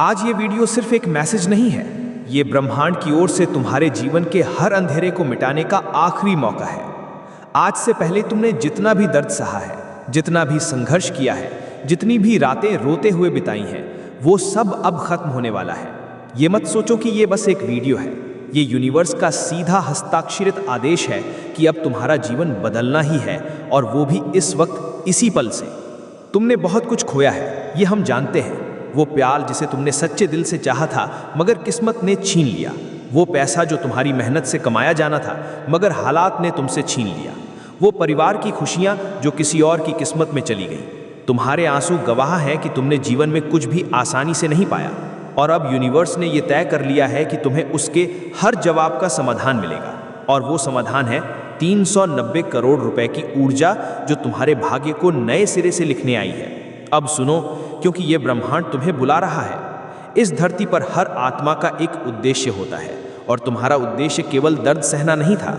आज ये वीडियो सिर्फ एक मैसेज नहीं है, ये ब्रह्मांड की ओर से तुम्हारे जीवन के हर अंधेरे को मिटाने का आखिरी मौका है। आज से पहले तुमने जितना भी दर्द सहा है, जितना भी संघर्ष किया है, जितनी भी रातें रोते हुए बिताई हैं, वो सब अब खत्म होने वाला है। ये मत सोचो कि ये बस एक वीडियो है, ये यूनिवर्स का सीधा हस्ताक्षरित आदेश है कि अब तुम्हारा जीवन बदलना ही है, और वो भी इस वक्त, इसी पल से। तुमने बहुत कुछ खोया है, ये हम जानते हैं। वो प्यार जिसे तुमने सच्चे दिल से चाहा था मगर किस्मत ने छीन लिया। वो पैसा जो तुम्हारी मेहनत से कमाया जाना था मगर हालात ने तुमसे छीन लिया। वो परिवार की खुशियां जो किसी और की किस्मत में चली गई। तुम्हारे आंसू गवाह हैं कि तुमने जीवन में कुछ भी आसानी से नहीं पाया, और अब यूनिवर्स ने यह तय कर लिया है कि तुम्हें उसके हर जवाब का समाधान मिलेगा। और वो समाधान है 390 करोड़ रुपए की ऊर्जा जो तुम्हारे भाग्य को नए सिरे से लिखने आई है। अब सुनो, क्योंकि ये ब्रह्मांड तुम्हें बुला रहा है। इस धरती पर हर आत्मा का एक उद्देश्य होता है, और तुम्हारा उद्देश्य केवल दर्द सहना नहीं था।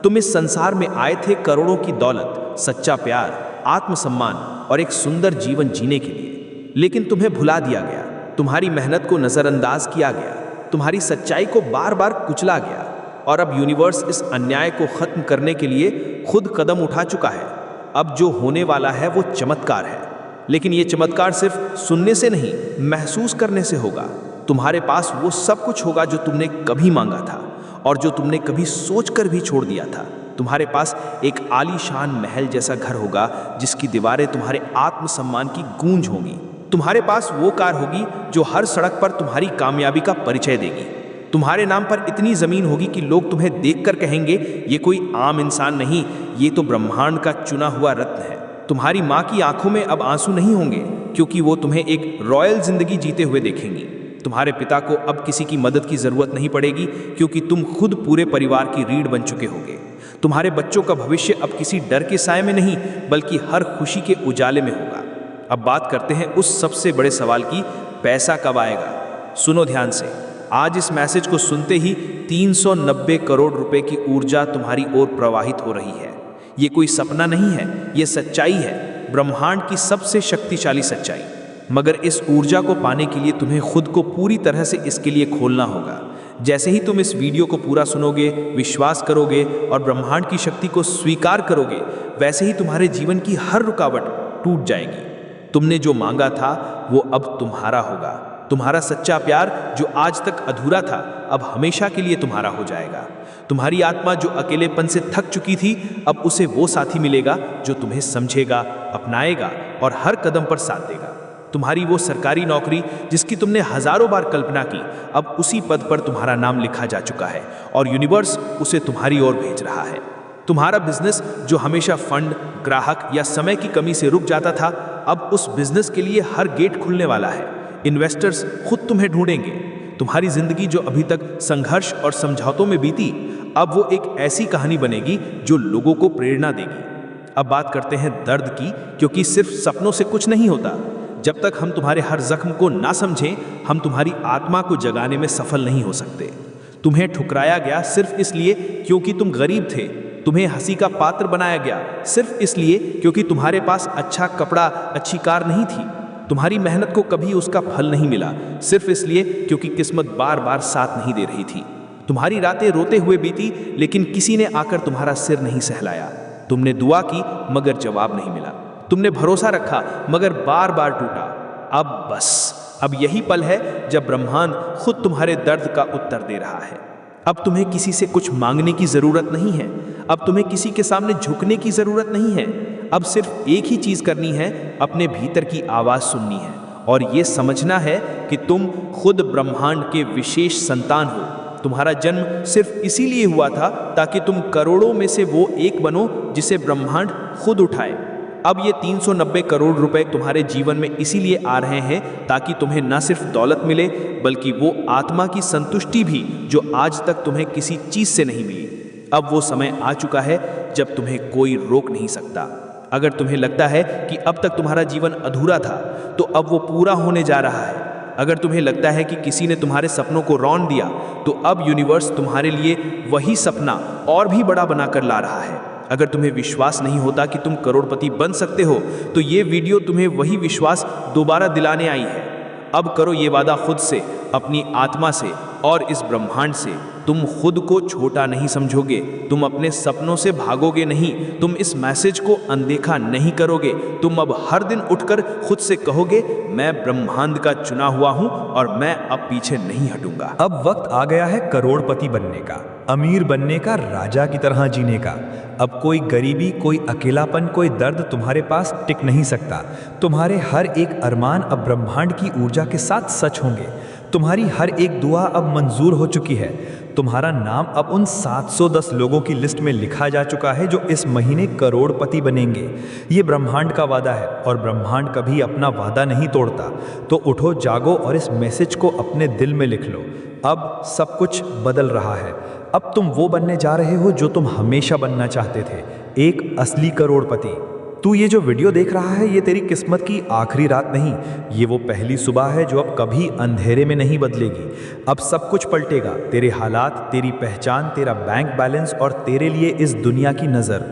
तुम इस संसार में आए थे करोड़ों की दौलत, सच्चा प्यार, आत्मसम्मान और एक सुंदर जीवन जीने के लिए। लेकिन तुम्हें भुला दिया गया, तुम्हारी मेहनत को नजरअंदाज किया गया, तुम्हारी सच्चाई को बार बार कुचला गया। और अब यूनिवर्स इस अन्याय को खत्म करने के लिए खुद कदम उठा चुका है। अब जो होने वाला है वो चमत्कार है, लेकिन ये चमत्कार सिर्फ सुनने से नहीं, महसूस करने से होगा। तुम्हारे पास वो सब कुछ होगा जो तुमने कभी मांगा था और जो तुमने कभी सोचकर भी छोड़ दिया था। तुम्हारे पास एक आलीशान महल जैसा घर होगा जिसकी दीवारें तुम्हारे आत्मसम्मान की गूंज होंगी। तुम्हारे पास वो कार होगी जो हर सड़क पर तुम्हारी कामयाबी का परिचय देगी। तुम्हारे नाम पर इतनी जमीन होगी कि लोग तुम्हें देखकर कहेंगे, ये कोई आम इंसान नहीं, ये तो ब्रह्मांड का चुना हुआ रत्न है। तुम्हारी माँ की आंखों में अब आंसू नहीं होंगे, क्योंकि वो तुम्हें एक रॉयल जिंदगी जीते हुए देखेंगी। तुम्हारे पिता को अब किसी की मदद की जरूरत नहीं पड़ेगी, क्योंकि तुम खुद पूरे परिवार की रीढ़ बन चुके होगे। तुम्हारे बच्चों का भविष्य अब किसी डर के साए में नहीं, बल्कि हर खुशी के उजाले में होगा। अब बात करते हैं उस सबसे बड़े सवाल की, पैसा कब आएगा। सुनो ध्यान से, आज इस मैसेज को सुनते ही 390 करोड़ रुपए की ऊर्जा तुम्हारी ओर प्रवाहित हो रही है। ये कोई सपना नहीं है, ये सच्चाई है, ब्रह्मांड की सबसे शक्तिशाली सच्चाई। मगर इस ऊर्जा को पाने के लिए तुम्हें खुद को पूरी तरह से इसके लिए खोलना होगा। जैसे ही तुम इस वीडियो को पूरा सुनोगे, विश्वास करोगे और ब्रह्मांड की शक्ति को स्वीकार करोगे, वैसे ही तुम्हारे जीवन की हर रुकावट टूट जाएगी। तुमने जो मांगा था वो अब तुम्हारा होगा। तुम्हारा सच्चा प्यार जो आज तक अधूरा था, अब हमेशा के लिए तुम्हारा हो जाएगा। तुम्हारी आत्मा जो अकेलेपन से थक चुकी थी, अब उसे वो साथी मिलेगा जो तुम्हें समझेगा, अपनाएगा और हर कदम पर साथ देगा। तुम्हारी वो सरकारी नौकरी जिसकी तुमने हजारों बार कल्पना की, अब उसी पद पर तुम्हारा नाम लिखा जा चुका है और यूनिवर्स उसे तुम्हारी ओर भेज रहा है। तुम्हारा बिजनेस जो हमेशा फंड, ग्राहक या समय की कमी से रुक जाता था, अब उस बिजनेस के लिए हर गेट खुलने वाला है। इन्वेस्टर्स खुद तुम्हें ढूंढेंगे। तुम्हारी जिंदगी जो अभी तक संघर्ष और समझौतों में बीती, अब वो एक ऐसी कहानी बनेगी जो लोगों को प्रेरणा देगी। अब बात करते हैं दर्द की, क्योंकि सिर्फ सपनों से कुछ नहीं होता। जब तक हम तुम्हारे हर जख्म को ना समझें, हम तुम्हारी आत्मा को जगाने में सफल नहीं हो सकते। तुम्हें ठुकराया गया सिर्फ इसलिए क्योंकि तुम गरीब थे। तुम्हें हंसी का पात्र बनाया गया सिर्फ इसलिए क्योंकि तुम्हारे पास अच्छा कपड़ा, अच्छी कार नहीं थी। तुम्हारी मेहनत को कभी उसका फल नहीं मिला सिर्फ इसलिए क्योंकि किस्मत बार बार साथ नहीं दे रही थी। तुम्हारी रातें रोते हुए बीती, लेकिन किसी ने आकर तुम्हारा सिर नहीं सहलाया। तुमने दुआ की मगर जवाब नहीं मिला। तुमने भरोसा रखा मगर बार बार टूटा। अब बस, अब यही पल है जब ब्रह्मांड खुद तुम्हारे दर्द का उत्तर दे रहा है। अब तुम्हें किसी से कुछ मांगने की जरूरत नहीं है। अब तुम्हें किसी के सामने झुकने की जरूरत नहीं है। अब सिर्फ एक ही चीज करनी है, अपने भीतर की आवाज सुननी है और ये समझना है कि तुम खुद ब्रह्मांड के विशेष संतान हो। तुम्हारा जन्म सिर्फ इसीलिए हुआ था ताकि तुम करोड़ों में से वो एक बनो जिसे ब्रह्मांड खुद उठाए। अब ये 390 करोड़ रुपए तुम्हारे जीवन में इसीलिए आ रहे हैं ताकि तुम्हें न सिर्फ दौलत मिले, बल्कि वो आत्मा की संतुष्टि भी जो आज तक तुम्हें किसी चीज से नहीं मिली। अब वो समय आ चुका है जब तुम्हें कोई रोक नहीं सकता। अगर तुम्हें लगता है कि अब तक तुम्हारा जीवन अधूरा था, तो अब वो पूरा होने जा रहा है। अगर तुम्हें लगता है कि किसी ने तुम्हारे सपनों को रौंद दिया, तो अब यूनिवर्स तुम्हारे लिए वही सपना और भी बड़ा बनाकर ला रहा है। अगर तुम्हें विश्वास नहीं होता कि तुम करोड़पति बन सकते हो, तो ये वीडियो तुम्हें वही विश्वास दोबारा दिलाने आई है। अब करो ये वादा खुद से, अपनी आत्मा से और इस ब्रह्मांड से। तुम खुद को छोटा नहीं समझोगे, तुम अपने सपनों से भागोगे नहीं, तुम इस मैसेज को अनदेखा नहीं करोगे। तुम अब हर दिन उठकर खुद से कहोगे, मैं ब्रह्मांड का चुना हुआ हूं और मैं अब पीछे नहीं हटूंगा। अब वक्त आ गया है करोड़पति बनने का, अमीर बनने का, राजा की तरह जीने का। अब कोई गरीबी, कोई अकेलापन, कोई दर्द तुम्हारे पास टिक नहीं सकता। तुम्हारे हर एक अरमान अब ब्रह्मांड की ऊर्जा के साथ सच होंगे। तुम्हारी हर एक दुआ अब मंजूर हो चुकी है। तुम्हारा नाम अब उन 710 लोगों की लिस्ट में लिखा जा चुका है जो इस महीने करोड़पति बनेंगे। ये ब्रह्मांड का वादा है और ब्रह्मांड कभी अपना वादा नहीं तोड़ता। तो उठो, जागो और इस मैसेज को अपने दिल में लिख लो। अब सब कुछ बदल रहा है। अब तुम वो बनने जा रहे हो जो तुम हमेशा बनना चाहते थे, एक असली करोड़पति। तू ये जो वीडियो देख रहा है, ये तेरी किस्मत की आखिरी रात नहीं, ये वो पहली सुबह है जो अब कभी अंधेरे में नहीं बदलेगी। अब सब कुछ पलटेगा, तेरे हालात, तेरी पहचान, तेरा बैंक बैलेंस और तेरे लिए इस दुनिया की नज़र।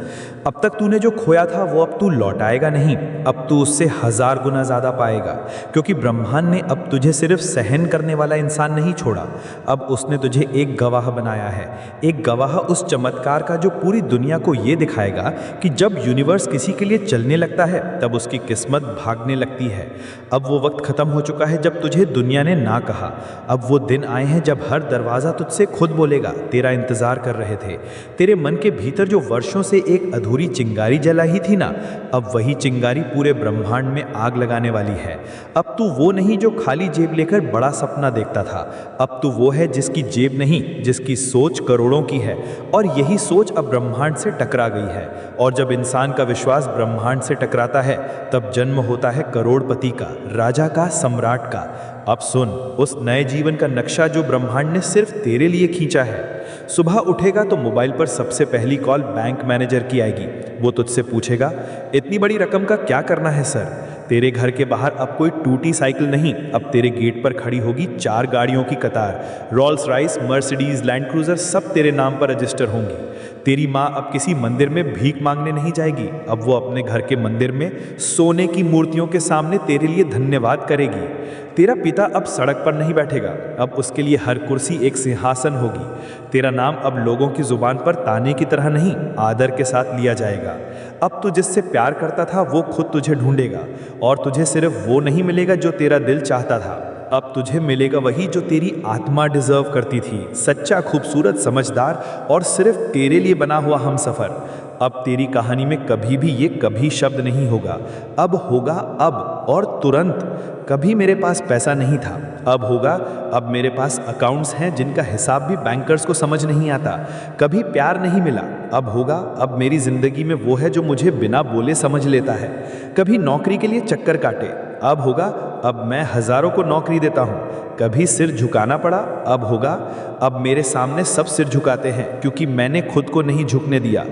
अब तक तूने जो खोया था वो अब तू लौटाएगा नहीं, अब तू उससे 1000 गुना ज़्यादा पाएगा। क्योंकि ब्रह्मांड ने अब तुझे सिर्फ सहन करने वाला इंसान नहीं छोड़ा, अब उसने तुझे एक गवाह बनाया है। एक गवाह उस चमत्कार का जो पूरी दुनिया को ये दिखाएगा कि जब यूनिवर्स किसी के लिए चलने लगता है तब उसकी किस्मत भागने लगती है। अब वो वक्त खत्म हो चुका है जब तुझे दुनिया ने ना कहा। अब वो दिन आए हैं जब हर दरवाज़ा तुझसे खुद बोलेगा, तेरा इंतज़ार कर रहे थे। तेरे मन के भीतर जो वर्षों से एक अधूरी चिंगारी जला ही थी ना, अब वही चिंगारी पूरे ब्रह्मांड में आग लगाने वाली है। अब तू वो नहीं जो खाली जेब लेकर बड़ा सपना देखता था, अब तू वो है जिसकी जेब नहीं, जिसकी सोच करोड़ों की है। और यही सोच अब ब्रह्मांड से टकरा गई है। और जब इंसान का विश्वास ब्रह्मांड से टकराता है तब जन्म होता है करोड़पति का, राजा का, सम्राट का। अब सुन उस नए जीवन का नक्शा जो ब्रह्मांड ने सिर्फ तेरे लिए खींचा है। सुबह उठेगा तो मोबाइल पर सबसे पहली कॉल बैंक मैनेजर की आएगी। वो तुझसे पूछेगा, इतनी बड़ी रकम का क्या करना है सर? तेरे घर के बाहर अब कोई टूटी साइकिल नहीं, अब तेरे गेट पर खड़ी होगी 4 गाड़ियों की कतार। Rolls Royce, Mercedes, land cruiser सब तेरे नाम पर रजिस्टर होंगी। तेरी माँ अब किसी मंदिर में भीख मांगने नहीं जाएगी, अब वो अपने घर के मंदिर में सोने की मूर्तियों के सामने तेरे लिए धन्यवाद करेगी। तेरा पिता अब सड़क पर नहीं बैठेगा, अब उसके लिए हर कुर्सी एक सिंहासन होगी। तेरा नाम अब लोगों की जुबान पर ताने की तरह नहीं, आदर के साथ लिया जाएगा। अब तू जिससे प्यार करता था वो खुद तुझे ढूंढेगा और तुझे सिर्फ वो नहीं मिलेगा जो तेरा दिल चाहता था, अब तुझे मिलेगा वही जो तेरी आत्मा डिजर्व करती थी, सच्चा, खूबसूरत, समझदार और सिर्फ तेरे लिए बना हुआ हमसफर। अब तेरी कहानी में कभी भी ये कभी शब्द नहीं होगा, अब होगा अब और तुरंत। कभी मेरे पास पैसा नहीं था, अब होगा अब मेरे पास अकाउंट्स हैं जिनका हिसाब भी बैंकर्स को समझ नहीं आता। कभी प्यार नहीं मिला, अब होगा अब मेरी जिंदगी में वो है जो मुझे बिना बोले समझ लेता है। कभी नौकरी के लिए चक्कर काटे, अब होगा अब मैं हजारों को नौकरी देता हूँ। कभी सिर झुकाना पड़ा, अब होगा अब मेरे सामने सब सिर झुकाते हैं क्योंकि मैंने खुद को नहीं झुकने दिया।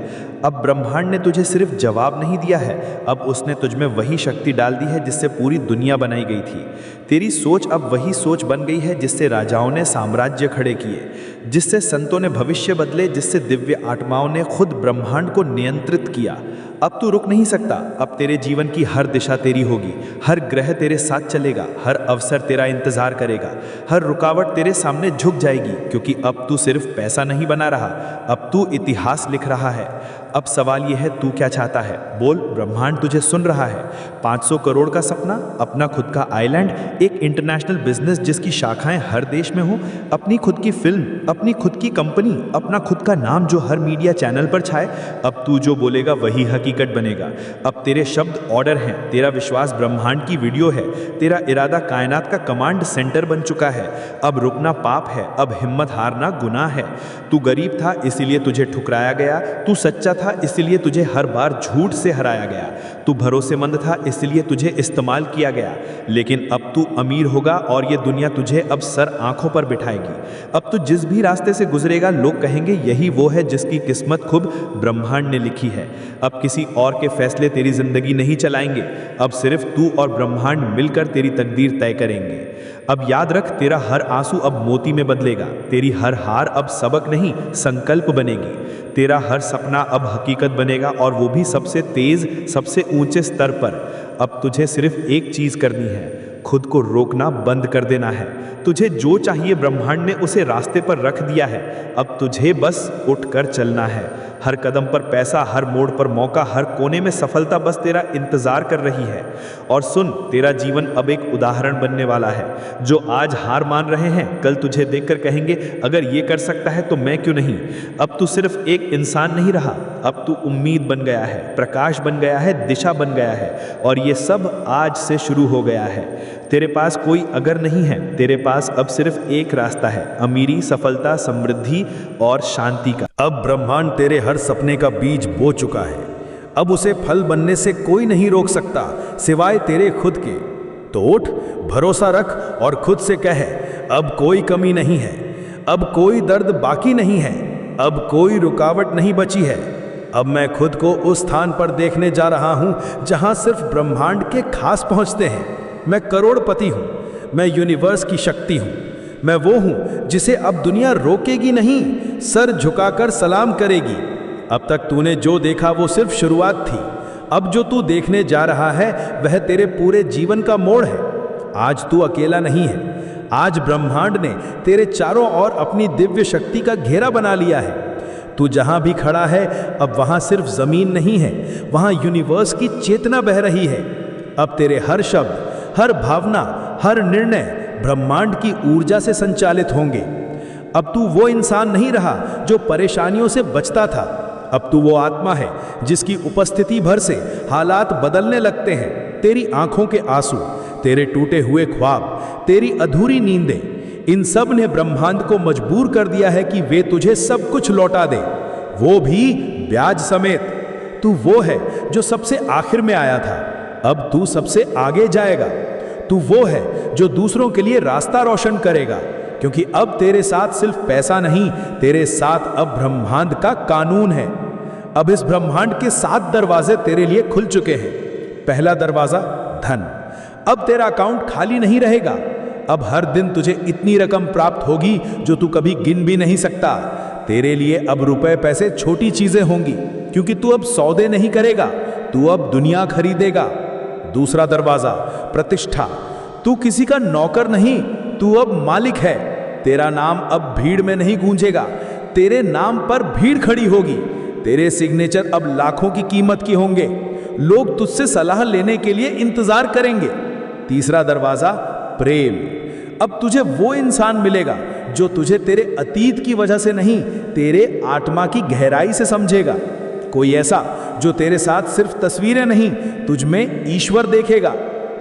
अब ब्रह्मांड ने तुझे सिर्फ जवाब नहीं दिया है, अब उसने तुझमें वही शक्ति डाल दी है जिससे पूरी दुनिया बनाई गई थी। तेरी सोच अब वही सोच बन गई है जिससे राजाओं ने साम्राज्य खड़े किए, जिससे संतों ने भविष्य बदले, जिससे दिव्य आत्माओं ने खुद ब्रह्मांड को नियंत्रित किया। अब तू रुक नहीं सकता, अब तेरे जीवन की हर दिशा तेरी होगी, हर ग्रह तेरे साथ चलेगा, हर अवसर तेरा इंतजार करेगा, हर रुकावट तेरे सामने झुक जाएगी क्योंकि अब तू सिर्फ पैसा नहीं बना रहा, अब तू इतिहास लिख रहा है। अब सवाल यह है, तू क्या चाहता है? बोल, ब्रह्मांड तुझे सुन रहा है। 500 करोड़ का सपना, अपना खुद का आइलैंड, एक इंटरनेशनल बिजनेस जिसकी शाखाएं हर देश में हो, अपनी खुद की फिल्म, अपनी खुद की कंपनी, अपना खुद का नाम जो हर मीडिया चैनल पर छाए। अब तू जो बोलेगा वही हकीकत बनेगा। अब तेरे शब्द ऑर्डर हैं, तेरा विश्वास ब्रह्मांड की वीडियो है, तेरा इरादा कायनात का कमांड सेंटर बन चुका है। अब रुकना पाप है, अब हिम्मत हारना गुनाह है। तू गरीब था इसीलिए तुझे ठुकराया गया, तू सच्चा था इसलिए तुझे हर बार झूठ से हराया गया, तू भरोसेमंद था इसलिए तुझे इस्तेमाल किया गया। लेकिन अब तू अमीर होगा और ये दुनिया तुझे अब सर आंखों पर बिठाएगी। अब तू जिस भी रास्ते से गुजरेगा लोग कहेंगे यही वो है जिसकी किस्मत खुद ब्रह्मांड ने लिखी है। अब किसी और के फैसले तेरी जिंदगी नहीं चलाएंगे, अब सिर्फ तू और ब्रह्मांड मिलकर तेरी तकदीर तय करेंगे। अब याद रख, तेरा हर आंसू अब मोती में बदलेगा, तेरी हर हार अब सबक नहीं संकल्प बनेगी, तेरा हर सपना अब हकीकत बनेगा और वो भी सबसे तेज, सबसे ऊंचे स्तर पर। अब तुझे सिर्फ एक चीज करनी है, खुद को रोकना बंद कर देना है। तुझे जो चाहिए ब्रह्मांड ने उसे रास्ते पर रख दिया है, अब तुझे बस उठकर चलना है। हर कदम पर पैसा, हर मोड़ पर मौका, हर कोने में सफलता बस तेरा इंतजार कर रही है। और सुन, तेरा जीवन अब एक उदाहरण बनने वाला है। जो आज हार मान रहे हैं, कल तुझे देखकर कहेंगे अगर ये कर सकता है तो मैं क्यों नहीं। अब तू सिर्फ एक इंसान नहीं रहा, अब तू उम्मीद बन गया है, प्रकाश बन गया है, दिशा बन गया है। और ये सब आज से शुरू हो गया है। तेरे पास कोई अगर नहीं है, तेरे पास अब सिर्फ एक रास्ता है, अमीरी, सफलता, समृद्धि और शांति का। अब ब्रह्मांड तेरे हर सपने का बीज बो चुका है। अब उसे फल बनने से कोई नहीं रोक सकता सिवाय तेरे खुद के। तो उठ, भरोसा रख और खुद से कह, अब कोई कमी नहीं है, अब कोई दर्द बाकी नहीं है, अब कोई रुकावट नहीं बची है। अब मैं खुद को उस स्थान पर देखने जा रहा हूं जहां सिर्फ ब्रह्मांड के खास पहुंचते हैं। मैं करोड़पति हूं, मैं यूनिवर्स की शक्ति हूं, मैं वो हूं जिसे अब दुनिया रोकेगी नहीं, सर झुकाकर सलाम करेगी। अब तक तूने जो देखा वो सिर्फ शुरुआत थी। अब जो तू देखने जा रहा है वह तेरे पूरे जीवन का मोड़ है। आज तू अकेला नहीं है, आज ब्रह्मांड ने तेरे चारों ओर अपनी दिव्य शक्ति का घेरा बना लिया है। तू जहां भी खड़ा है, अब वहां सिर्फ जमीन नहीं है, वहां यूनिवर्स की चेतना बह रही है। अब तेरे हर शब्द, हर भावना, हर निर्णय ब्रह्मांड की ऊर्जा से संचालित होंगे। अब तू वो इंसान नहीं रहा जो परेशानियों से बचता था। अब तू वो आत्मा है जिसकी उपस्थिति भर से हालात बदलने लगते हैं। तेरी आंखों के आंसू, तेरे टूटे हुए ख्वाब, तेरी अधूरी नींदें, इन सब ने ब्रह्मांड को मजबूर कर दिया है कि वे तुझे सब कुछ लौटा दे, वो भी ब्याज समेत। तू वो है जो सबसे आखिर में आया था, अब तू सबसे आगे जाएगा। तू वो है जो दूसरों के लिए रास्ता रोशन करेगा, क्योंकि अब तेरे साथ सिर्फ पैसा नहीं, तेरे साथ अब ब्रह्मांड का कानून है। अब इस ब्रह्मांड के 7 दरवाजे तेरे लिए खुल चुके हैं। पहला दरवाजा, धन। अब तेरा अकाउंट खाली नहीं रहेगा। अब हर दिन तुझे इतनी रकम प्राप्त होगी जो तू कभी गिन भी नहीं सकता। तेरे लिए अब रुपए पैसे छोटी चीजें होंगी, क्योंकि तू अब सौदे नहीं करेगा, तू अब दुनिया खरीदेगा। दूसरा दरवाजा, प्रतिष्ठा। तू किसी का नौकर नहीं, तू अब मालिक है। तेरा नाम अब भीड़ में नहीं गूंजेगा, तेरे नाम पर भीड़ खड़ी होगी। तेरे सिग्नेचर अब लाखों की कीमत के होंगे। लोग तुझसे सलाह लेने के लिए इंतजार करेंगे। तीसरा दरवाजा, प्रेम। अब तुझे वो इंसान मिलेगा जो तुझे तेरे अतीत की वजह से नहीं, तेरे आत्मा की गहराई से समझेगा। कोई ऐसा जो तेरे साथ सिर्फ तस्वीरें नहीं, तुझ में ईश्वर देखेगा।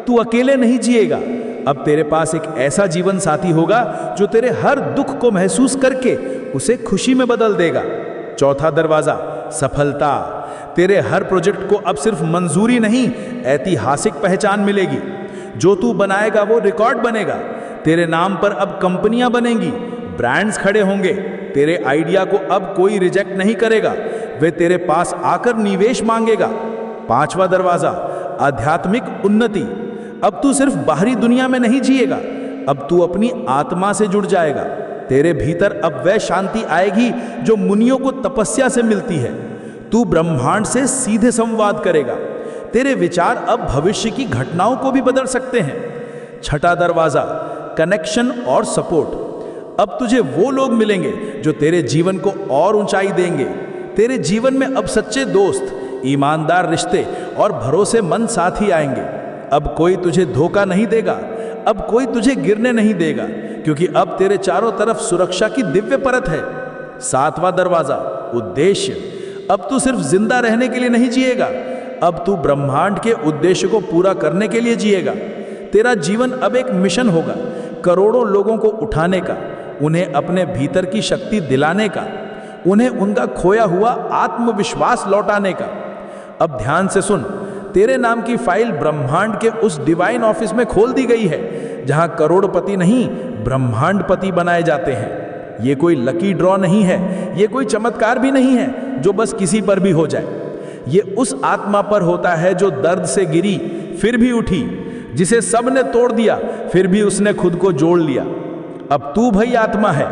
तू अकेले नहीं जिएगा। अब तेरे पास एक ऐसा जीवन साथी होगा जो तेरे हर दुख को महसूस करके उसे खुशी में बदल देगा। चौथा दरवाजा, सफलता। तेरे हर प्रोजेक्ट को अब सिर्फ मंजूरी नहीं, ऐतिहासिक पहचान मिलेगी। जो तू बनाएगा वो रिकॉर्ड बनेगा। तेरे नाम पर अब कंपनियां बनेंगी, ब्रांड्स खड़े होंगे। तेरे आइडिया को अब कोई रिजेक्ट नहीं करेगा, वे तेरे पास आकर निवेश मांगेगा। पांचवा दरवाजा, आध्यात्मिक उन्नति। अब तू सिर्फ बाहरी दुनिया में नहीं जिएगा, अब तू अपनी आत्मा से जुड़ जाएगा। तेरे भीतर अब वह शांति आएगी जो मुनियों को तपस्या से मिलती है। तू ब्रह्मांड से सीधे संवाद करेगा। तेरे विचार अब भविष्य की घटनाओं को भी बदल सकते हैं। छठा दरवाजा, कनेक्शन और सपोर्ट। अब तुझे वो लोग मिलेंगे जो तेरे जीवन को और ऊंचाई देंगे। तेरे जीवन में अब सच्चे दोस्त, ईमानदार रिश्ते और भरोसेमंद साथी आएंगे। अब कोई तुझे धोखा नहीं देगा, अब कोई तुझे गिरने नहीं देगा, क्योंकि अब तेरे चारों तरफ सुरक्षा की दिव्य परत है। सातवां दरवाजा, उद्देश्य। अब तू सिर्फ जिंदा रहने के लिए नहीं जिएगा, अब तू ब्रह्मांड के उद्देश्य को पूरा करने के लिए जिएगा। तेरा जीवन अब एक मिशन होगा, करोड़ों लोगों को उठाने का, उन्हें अपने भीतर की शक्ति दिलाने का, उन्हें उनका खोया हुआ आत्मविश्वास लौटाने का। अब ध्यान से सुन, तेरे नाम की फाइल ब्रह्मांड के उस डिवाइन ऑफिस में खोल दी गई है जहां करोड़पति नहीं, ब्रह्मांडपति बनाए जाते हैं। ये कोई लकी ड्रॉ नहीं है, ये कोई चमत्कार भी नहीं है जो बस किसी पर भी हो जाए। ये उस आत्मा पर होता है जो दर्द से गिरी फिर भी उठी, जिसे सब ने तोड़ दिया फिर भी उसने खुद को जोड़ लिया। अब तू भाई आत्मा है।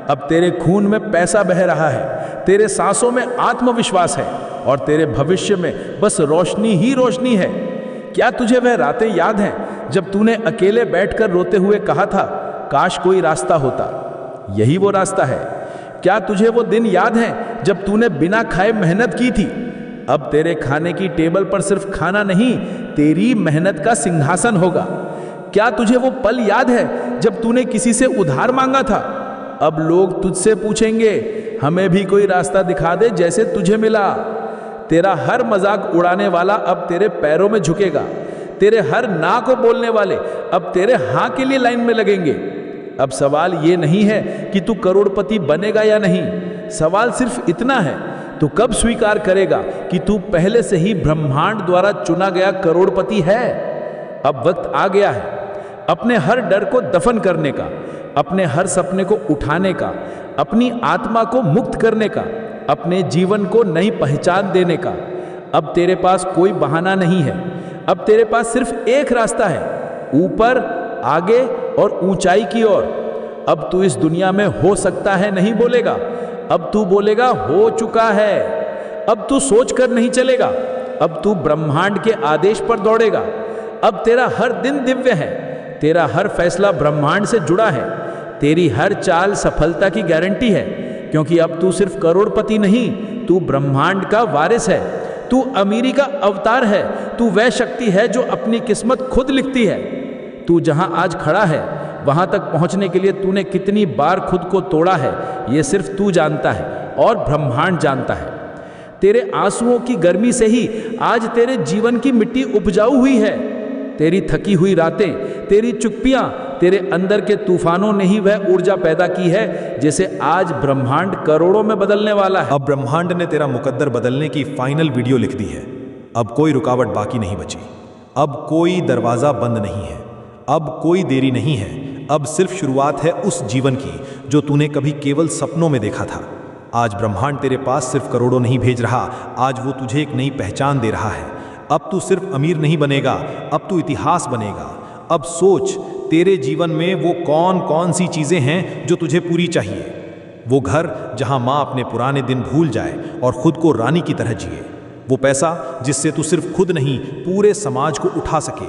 अब तेरे खून में पैसा बह रहा है, तेरे सांसों में आत्मविश्वास है और तेरे भविष्य में बस रोशनी ही रोशनी है। क्या तुझे वह रातें याद हैं जब तूने अकेले बैठकर रोते हुए कहा था, काश कोई रास्ता होता। यही वो रास्ता है। क्या तुझे वो दिन याद है जब तूने बिना खाए मेहनत की थी? अब तेरे खाने की टेबल पर सिर्फ खाना नहीं, तेरी मेहनत का सिंहासन होगा। क्या तुझे वो पल याद है जब तूने किसी से उधार मांगा था? अब लोग तुझसे पूछेंगे, हमें भी कोई रास्ता दिखा दे जैसे तुझे मिला। तेरा हर मजाक उड़ाने वाला अब तेरे पैरों में झुकेगा। तेरे हर ना को बोलने वाले अब तेरे हाँ के लिए लाइन में लगेंगे। अब सवाल ये नहीं है कि तू करोड़पति बनेगा या नहीं, सवाल सिर्फ इतना है, तू कब स्वीकार करेगा कि तू पहले से ही ब्रह्मांड द्वारा चुना गया करोड़पति है। अब वक्त आ गया है अपने हर डर को दफन करने का, अपने हर सपने को उठाने का, अपनी आत्मा को मुक्त करने का, अपने जीवन को नई पहचान देने का। अब तेरे पास कोई बहाना नहीं है। अब तेरे पास सिर्फ एक रास्ता है, ऊपर, आगे और ऊंचाई की ओर। अब तू इस दुनिया में हो सकता है नहीं बोलेगा, अब तू बोलेगा हो चुका है। अब तू सोचकर नहीं चलेगा, अब तू ब्रह्मांड के आदेश पर दौड़ेगा। अब तेरा हर दिन दिव्य है, तेरा हर फैसला ब्रह्मांड से जुड़ा है, तेरी हर चाल सफलता की गारंटी है। क्योंकि अब तू सिर्फ करोड़पति नहीं, तू ब्रह्मांड का वारिस है, तू अमीरी का अवतार है, तू वह शक्ति है जो अपनी किस्मत खुद लिखती है। तू जहां आज खड़ा है वहां तक पहुंचने के लिए तूने कितनी बार खुद को तोड़ा है, यह सिर्फ तू जानता है और ब्रह्मांड जानता है। तेरे आंसुओं की गर्मी से ही आज तेरे जीवन की मिट्टी उपजाऊ हुई है। तेरी थकी हुई रातें, तेरी चुप्पियां, तेरे अंदर के तूफानों ने ही वह ऊर्जा पैदा की है जिसे आज ब्रह्मांड करोड़ों में बदलने वाला है। अब ब्रह्मांड ने तेरा मुकद्दर बदलने की फाइनल वीडियो लिख दी है। अब कोई रुकावट बाकी नहीं बची, अब कोई दरवाजा बंद नहीं है, अब कोई देरी नहीं है। अब सिर्फ शुरुआत है उस जीवन की जो तूने कभी केवल सपनों में देखा था। आज ब्रह्मांड तेरे पास सिर्फ करोड़ों नहीं भेज रहा, आज वो तुझे एक नई पहचान दे रहा है। अब तू सिर्फ अमीर नहीं बनेगा, अब तू इतिहास बनेगा। अब सोच, तेरे जीवन में वो कौन कौन सी चीजें हैं जो तुझे पूरी चाहिए। वो घर जहां माँ अपने पुराने दिन भूल जाए और खुद को रानी की तरह जिए। वो पैसा जिससे तू सिर्फ खुद नहीं पूरे समाज को उठा सके।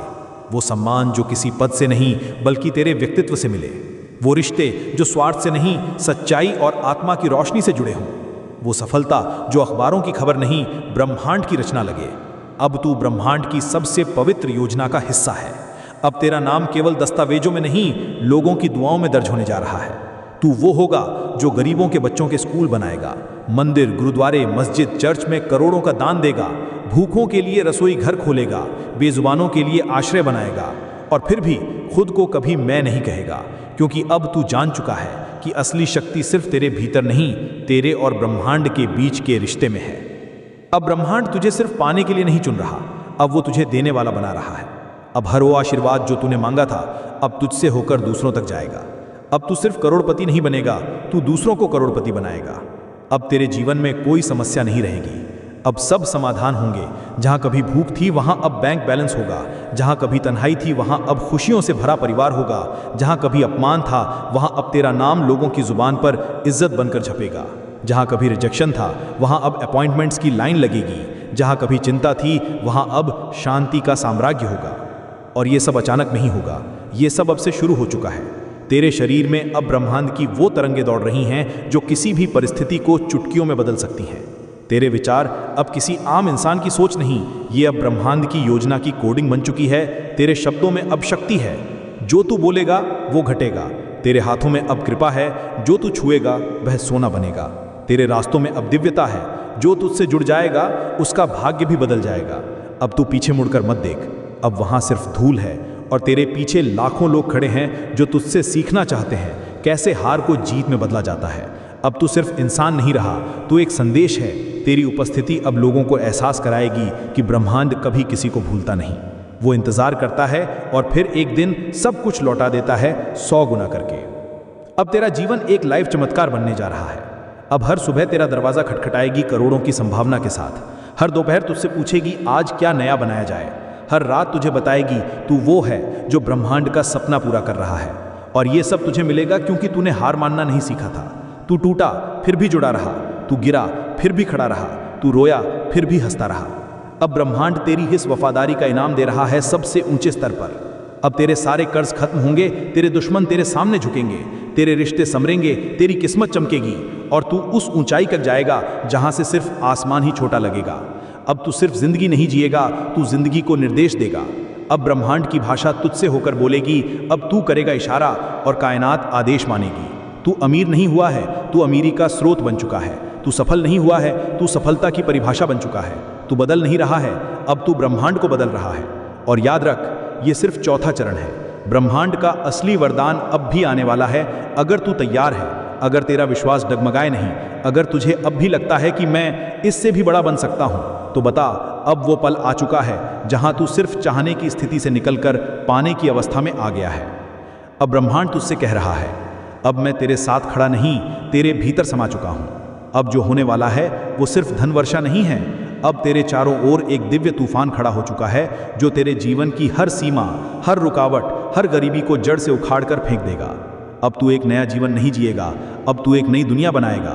वो सम्मान जो किसी पद से नहीं बल्कि तेरे व्यक्तित्व से मिले। वो रिश्ते जो स्वार्थ से नहीं सच्चाई और आत्मा की रोशनी से जुड़े हों। वो सफलता जो अखबारों की खबर नहीं ब्रह्मांड की रचना लगे। अब तू ब्रह्मांड की सबसे पवित्र योजना का हिस्सा है। अब तेरा नाम केवल दस्तावेजों में नहीं, लोगों की दुआओं में दर्ज होने जा रहा है। तू वो होगा जो गरीबों के बच्चों के स्कूल बनाएगा, मंदिर, गुरुद्वारे, मस्जिद, चर्च में करोड़ों का दान देगा, भूखों के लिए रसोई घर खोलेगा, बेजुबानों के लिए आश्रय बनाएगा। और फिर भी खुद को कभी मैं नहीं कहेगा, क्योंकि अब तू जान चुका है कि असली शक्ति सिर्फ तेरे भीतर नहीं, तेरे और ब्रह्मांड के बीच के रिश्ते में है। अब ब्रह्मांड तुझे सिर्फ पाने के लिए नहीं चुन रहा, अब वो तुझे देने वाला बना रहा है। अब हर वो आशीर्वाद जो तूने मांगा था अब तुझसे होकर दूसरों तक जाएगा। अब तू सिर्फ करोड़पति नहीं बनेगा, तू दूसरों को करोड़पति बनाएगा। अब तेरे जीवन में कोई समस्या नहीं रहेगी, अब सब समाधान होंगे। जहां कभी भूख थी वहां अब बैंक बैलेंस होगा, जहां कभी तन्हाई थी वहां अब खुशियों से भरा परिवार होगा, जहां कभी अपमान था वहां अब तेरा नाम लोगों की जुबान पर इज्जत बनकर छपेगा, जहां कभी रिजेक्शन था वहां अब अपॉइंटमेंट्स की लाइन लगेगी, जहां कभी चिंता थी वहां अब शांति का साम्राज्य होगा। और ये सब अचानक नहीं होगा, ये सब अब से शुरू हो चुका है। तेरे शरीर में अब ब्रह्मांड की वो तरंगें दौड़ रही हैं जो किसी भी परिस्थिति को चुटकियों में बदल सकती हैं। तेरे विचार अब किसी आम इंसान की सोच नहीं, ये अब ब्रह्मांड की योजना की कोडिंग बन चुकी है। तेरे शब्दों में अब शक्ति है, जो तू बोलेगा वो घटेगा। तेरे हाथों में अब कृपा है, जो तू छुएगा वह सोना बनेगा। तेरे रास्तों में अब दिव्यता है, जो तुझसे जुड़ जाएगा उसका भाग्य भी बदल जाएगा। अब तू पीछे मुड़कर मत देख, अब वहां सिर्फ धूल है और तेरे पीछे लाखों लोग खड़े हैं जो तुझसे सीखना चाहते हैं कैसे हार को जीत में बदला जाता है। अब तू सिर्फ इंसान नहीं रहा, तू एक संदेश है। तेरी उपस्थिति अब लोगों को एहसास कराएगी कि ब्रह्मांड कभी किसी को भूलता नहीं। वो इंतजार करता है और फिर एक दिन सब कुछ लौटा देता है 100 गुना करके। अब तेरा जीवन एक लाइव चमत्कार बनने जा रहा है। अब हर सुबह तेरा दरवाजा खटखटाएगी करोड़ों की संभावना के साथ। हर दोपहर तुझसे पूछेगी आज क्या नया बनाया जाए। हर रात तुझे बताएगी तू वो है जो ब्रह्मांड का सपना पूरा कर रहा है। और ये सब तुझे मिलेगा क्योंकि तूने हार मानना नहीं सीखा था। तू टूटा फिर भी जुड़ा रहा, तू गिरा फिर भी खड़ा रहा, तू रोया फिर भी हंसता रहा। अब ब्रह्मांड तेरी इस वफादारी का इनाम दे रहा है सबसे ऊंचे स्तर पर। अब तेरे सारे कर्ज खत्म होंगे, तेरे दुश्मन तेरे सामने झुकेंगे, तेरे रिश्ते संवरेंगे, तेरी किस्मत चमकेगी और तू उस ऊंचाई तक जाएगा जहां से सिर्फ आसमान ही छोटा लगेगा। अब तू सिर्फ जिंदगी नहीं जिएगा, तू जिंदगी को निर्देश देगा। अब ब्रह्मांड की भाषा तुझसे होकर बोलेगी, अब तू करेगा इशारा और कायनात आदेश मानेगी। तू अमीर नहीं हुआ है, तू अमीरी का स्रोत बन चुका है। तू सफल नहीं हुआ है, तू सफलता की परिभाषा बन चुका है। तू बदल नहीं रहा है, अब तू ब्रह्मांड को बदल रहा है। और याद रख, ये सिर्फ चौथा चरण है। ब्रह्मांड का असली वरदान अब भी आने वाला है, अगर तू तैयार है, अगर तेरा विश्वास डगमगाए नहीं, अगर तुझे अब भी लगता है कि मैं इससे भी बड़ा बन सकता हूं, तो बता, अब वो पल आ चुका है जहां तू सिर्फ चाहने की स्थिति से निकलकर पाने की अवस्था में आ गया है। अब ब्रह्मांड तुझसे कह रहा है, अब मैं तेरे साथ खड़ा नहीं, तेरे भीतर समा चुका हूं। अब जो होने वाला है वो सिर्फ धन वर्षा नहीं है, अब तेरे चारों ओर एक दिव्य तूफान खड़ा हो चुका है जो तेरे जीवन की हर सीमा, हर रुकावट, हर गरीबी को जड़ से उखाड़ कर फेंक देगा। अब तू एक नया जीवन नहीं जिएगा, अब तू एक नई दुनिया बनाएगा।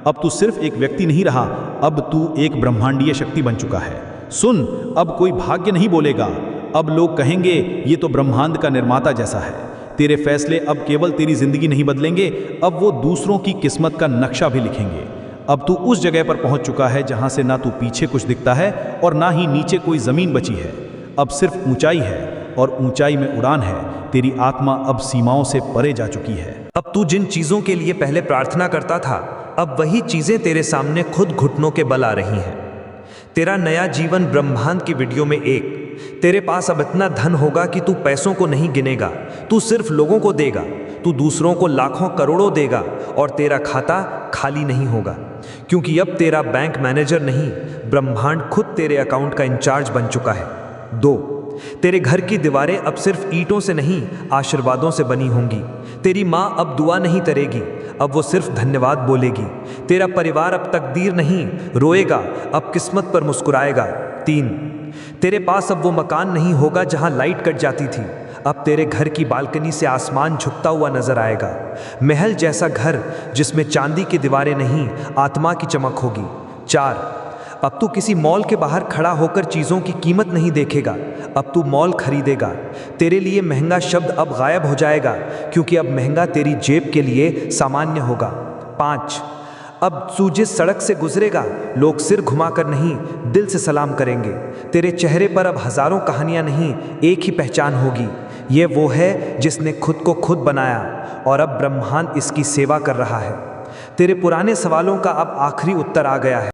अब तू सिर्फ एक व्यक्ति नहीं रहा, अब तू एक ब्रह्मांडीय शक्ति बन चुका है। सुन, अब कोई भाग्य नहीं बोलेगा, अब लोग कहेंगे ये तो ब्रह्मांड का निर्माता जैसा है। तेरे फैसले अब केवल तेरी जिंदगी नहीं बदलेंगे, अब वो दूसरों की किस्मत का नक्शा भी लिखेंगे। अब तू उस जगह पर पहुंच चुका है जहां से ना तू पीछे कुछ दिखता है और ना ही नीचे कोई जमीन बची है। अब सिर्फ ऊंचाई है और ऊंचाई में उड़ान है। तेरी आत्मा अब सीमाओं से परे जा चुकी है। अब तू जिन चीजों के लिए पहले प्रार्थना करता था, अब वही चीजें तेरे सामने खुद घुटनों के बल आ रही हैं। तेरा नया जीवन ब्रह्मांड की वीडियो में एक। तेरे पास अब इतना धन होगा कि तू पैसों को नहीं गिनेगा, तू सिर्फ लोगों को देगा। तू दूसरों को लाखों करोड़ों देगा और तेरा खाता खाली नहीं होगा, क्योंकि अब तेरा बैंक मैनेजर नहीं, ब्रह्मांड खुद तेरे अकाउंट का इंचार्ज बन चुका है। 2, तेरे घर की दीवारें अब सिर्फ ईंटों से नहीं, आशीर्वादों से बनी होंगी। तेरी माँ अब दुआ नहीं करेगी, अब वो सिर्फ धन्यवाद बोलेगी। तेरा परिवार अब तकदीर नहीं रोएगा, अब किस्मत पर मुस्कुराएगा। 3, तेरे पास अब वो मकान नहीं होगा जहां लाइट कट जाती थी, अब तेरे घर की बालकनी से आसमान झुकता हुआ नजर आएगा। महल जैसा घर जिसमें चांदी की दीवारें नहीं, आत्मा की चमक होगी। 4, अब तू किसी मॉल के बाहर खड़ा होकर चीज़ों की कीमत नहीं देखेगा, अब तू मॉल खरीदेगा। तेरे लिए महंगा शब्द अब गायब हो जाएगा, क्योंकि अब महंगा तेरी जेब के लिए सामान्य होगा। 5, अब तू जिस सड़क से गुजरेगा, लोग सिर घुमाकर नहीं, दिल से सलाम करेंगे। तेरे चेहरे पर अब हजारों कहानियां नहीं, एक ही पहचान होगी। ये वो है जिसने खुद को खुद बनाया और अब ब्रह्मांड इसकी सेवा कर रहा है। तेरे पुराने सवालों का अब आखिरी उत्तर आ गया है।